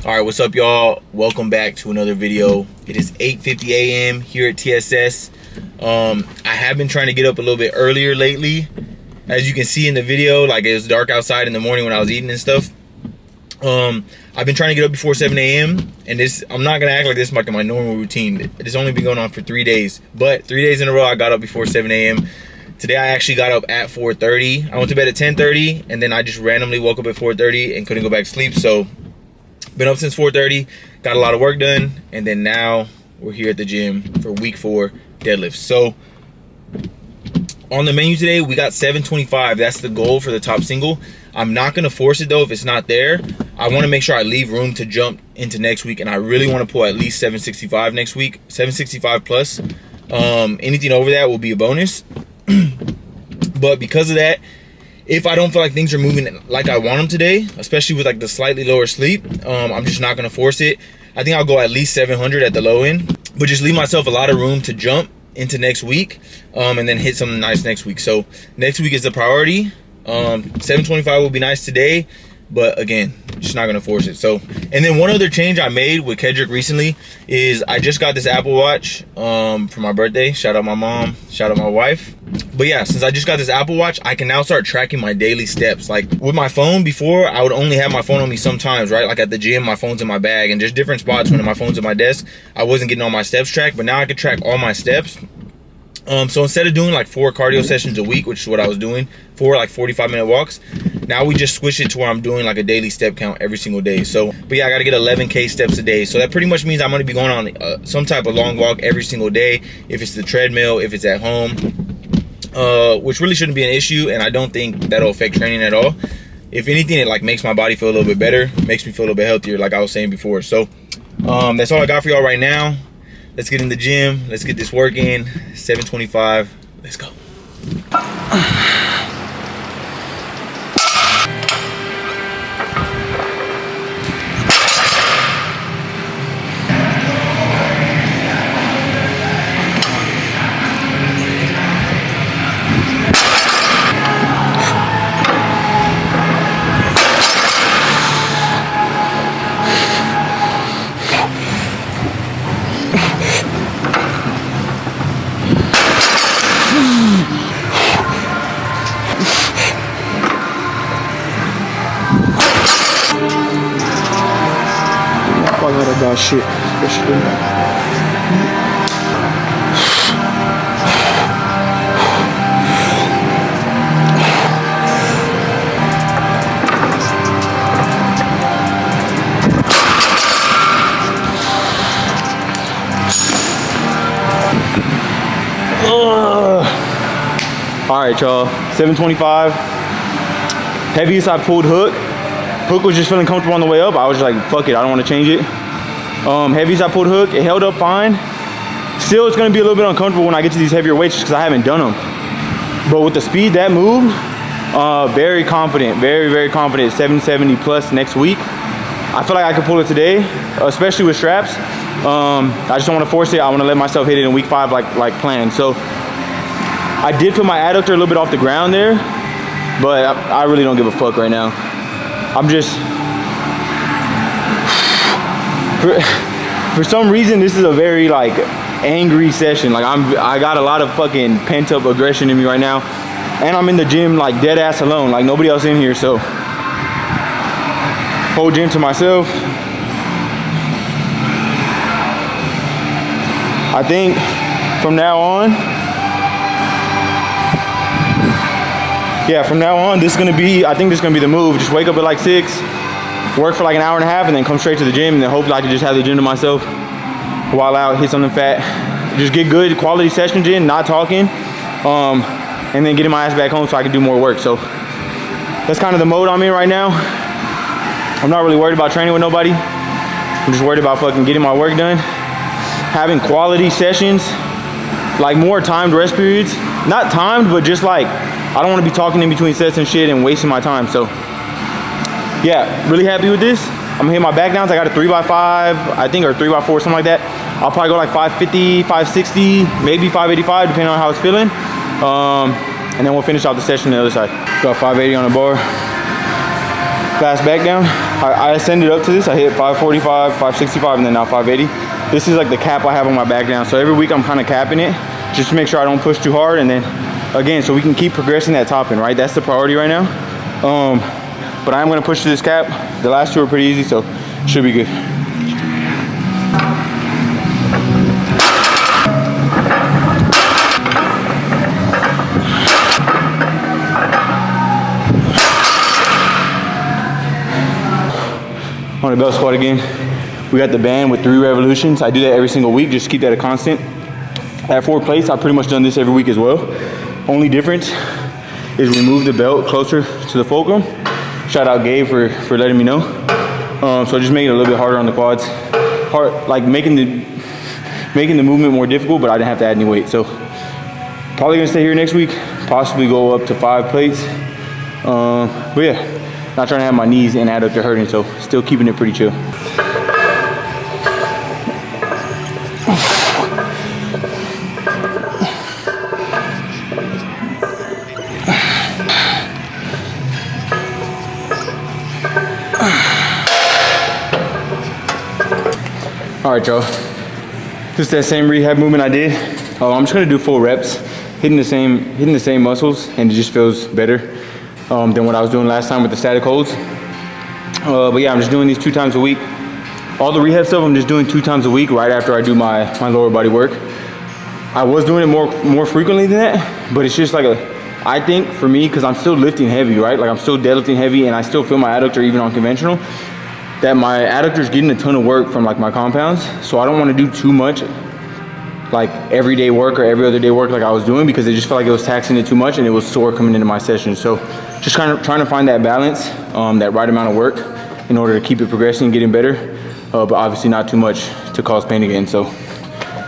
All right, what's up, y'all? Welcome back to another video. It is 8:50 a.m. here at TSS. I have been trying to get up a little bit earlier lately. As you can see in the video, like, it was dark outside in the morning when I was eating and stuff. I've been trying to get up before 7 a.m. and this, I'm not gonna act like this is like my normal routine. It's only been going on for 3 days, but 3 days in a row I got up before 7 a.m. Today I actually got up at 4:30. I went to bed at 10:30 and then I just randomly woke up at 4:30 and couldn't go back to sleep. So been up since 4:30, got a lot of work done, and then now we're here at the gym for week 4 deadlifts. So on the menu today, we got 725. That's the goal for the top single. I'm not gonna force it though if it's not there. I wanna make sure I leave room to jump into next week, and I really wanna pull at least 765 next week, 765 plus. Anything over that will be a bonus. But because of that, if I don't feel like things are moving like I want them today, especially with like the slightly lower sleep, I'm just not gonna force it. I think I'll go at least 700 at the low end, but just leave myself a lot of room to jump into next week, and then hit something nice next week. So next week is the priority. 725 will be nice today, but again, just not gonna force it. So, and then one other change I made with Kedrick recently is I just got this Apple Watch for my birthday. Shout out my mom, shout out my wife. But yeah, since I just got this Apple Watch, I can now start tracking my daily steps. Like with my phone before, I would only have my phone on me sometimes, right? Like at the gym, my phone's in my bag, and just different spots when my phone's at my desk, I wasn't getting all my steps tracked, but now I can track all my steps. So instead of doing like 4 cardio sessions a week, which is what I was doing, 4 like 45-minute walks, now we just switch it to where I'm doing like a daily step count every single day. So, but yeah, I gotta get 11K steps a day. So that pretty much means I'm gonna be going on some type of long walk every single day. If it's the treadmill, if it's at home, which really shouldn't be an issue, and I don't think that'll affect training at all. If anything, it like makes my body feel a little bit better, makes me feel a little bit healthier, like I was saying before. So that's all I got for y'all right now. Let's get in the gym. Let's get this work in. 725. Let's go. About shit, especially. All right, y'all. 725. Heaviest I pulled hook. Hook was just feeling comfortable on the way up. I was just like, fuck it, I don't want to change it. Heavies I pulled hook, it held up fine. Still, it's gonna be a little bit uncomfortable when I get to these heavier weights because I haven't done them. But with the speed that moved, very confident, very confident. 770 plus next week. I feel like I could pull it today, especially with straps. I just don't want to force it. I want to let myself hit it in week 5 like planned. So I did put my adductor a little bit off the ground there, but I really don't give a fuck right now. I'm just, for some reason, this is a very like angry session. Like I got a lot of fucking pent up aggression in me right now, and I'm in the gym like dead ass alone, like nobody else in here. So whole gym to myself. I think from now on, this is gonna be, I think this is gonna be the move. Just wake up at like 6. Work for like an hour and a half and then come straight to the gym, and then hopefully I can just have the gym to myself while out, hit something fat, just get good quality sessions in, not talking, and then getting my ass back home so I can do more work. So that's kind of the mode I'm in right now. I'm not really worried about training with nobody. I'm just worried about fucking getting my work done, having quality sessions, like more timed rest periods. Not timed, but just like, I don't want to be talking in between sets and shit and wasting my time. So yeah, really happy with this. I'm gonna hit my back downs. I got a 3x5, I think, or 3x4, something like that. I'll probably go like 550, 560, maybe 585, depending on how it's feeling. And then we'll finish off the session on the other side. Got 580 on the bar. Fast back down. I ascended up to this. I hit 545, 565, and then now 580. This is like the cap I have on my back down. So every week I'm kind of capping it just to make sure I don't push too hard. And then again, so we can keep progressing that top end, right? That's the priority right now. But I'm gonna push to this cap. The last two are pretty easy, so should be good. On the belt squat again, we got the band with 3 revolutions. I do that every single week, just to keep that a constant. At 4 plates, I've pretty much done this every week as well. Only difference is we move the belt closer to the fulcrum. Shout out Gabe for letting me know. So just making it a little bit harder on the quads. Like making the movement more difficult, but I didn't have to add any weight. So probably gonna stay here next week, possibly go up to 5 plates. But yeah. Not trying to have my knees and adductor hurting, so still keeping it pretty chill. All right, y'all. Just that same rehab movement I did. I'm just gonna do full reps, hitting the same muscles, and it just feels better than what I was doing last time with the static holds. But yeah, I'm just doing these 2 times a week. All the rehab stuff I'm just doing 2 times a week right after I do my lower body work. I was doing it more frequently than that, but it's just like I think for me, because I'm still lifting heavy, right? Like I'm still deadlifting heavy and I still feel my adductor even on conventional, that my adductor's getting a ton of work from like my compounds. So I don't want to do too much like everyday work or every other day work like I was doing, because it just felt like it was taxing it too much and it was sore coming into my session. So just kind of trying to find that balance, that right amount of work in order to keep it progressing and getting better, but obviously not too much to cause pain again. So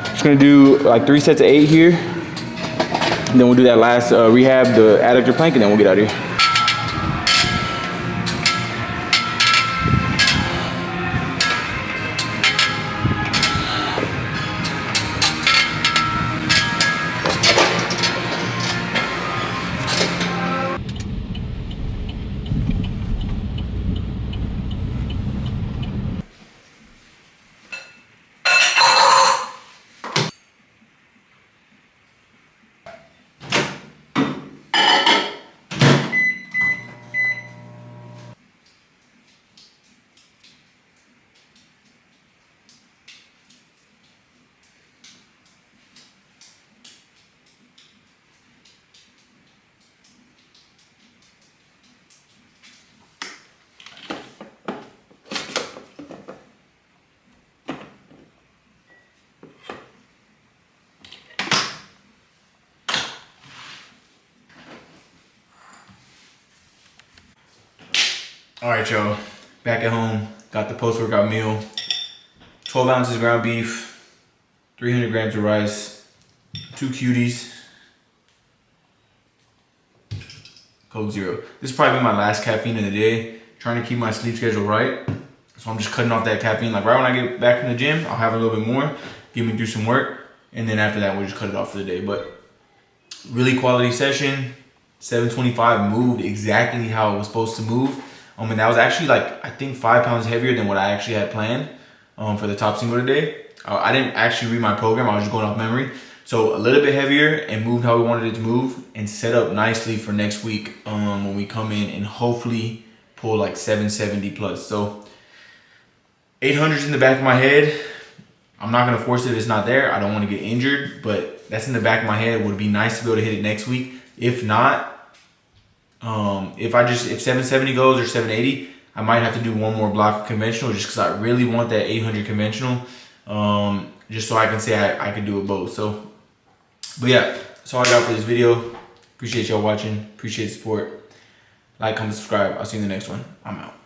just gonna do like 3 sets of 8 here, and then we'll do that last rehab, the adductor plank, and then we'll get out of here. All right, y'all, back at home, got the post-workout meal, 12 ounces of ground beef, 300 grams of rice, 2 cuties, Coke Zero. This is probably my last caffeine of the day, trying to keep my sleep schedule right. So I'm just cutting off that caffeine. Like right when I get back from the gym, I'll have a little bit more, get me through some work, and then after that, we'll just cut it off for the day. But really quality session, 725 moved exactly how it was supposed to move. And that was actually like, I think 5 pounds heavier than what I actually had planned for the top single today. I didn't actually read my program, I was just going off memory. So a little bit heavier and moved how we wanted it to move, and set up nicely for next week when we come in and hopefully pull like 770 plus. So 800's in the back of my head. I'm not gonna force it if it's not there. I don't wanna get injured, but that's in the back of my head. It would be nice to be able to hit it next week. If not, if 770 goes or 780, I might have to do one more block of conventional just because I really want that 800 conventional, just so I can say I can do it both. So, but yeah, that's all I got for this video. Appreciate y'all watching. Appreciate the support. Like, comment, subscribe. I'll see you in the next one. I'm out.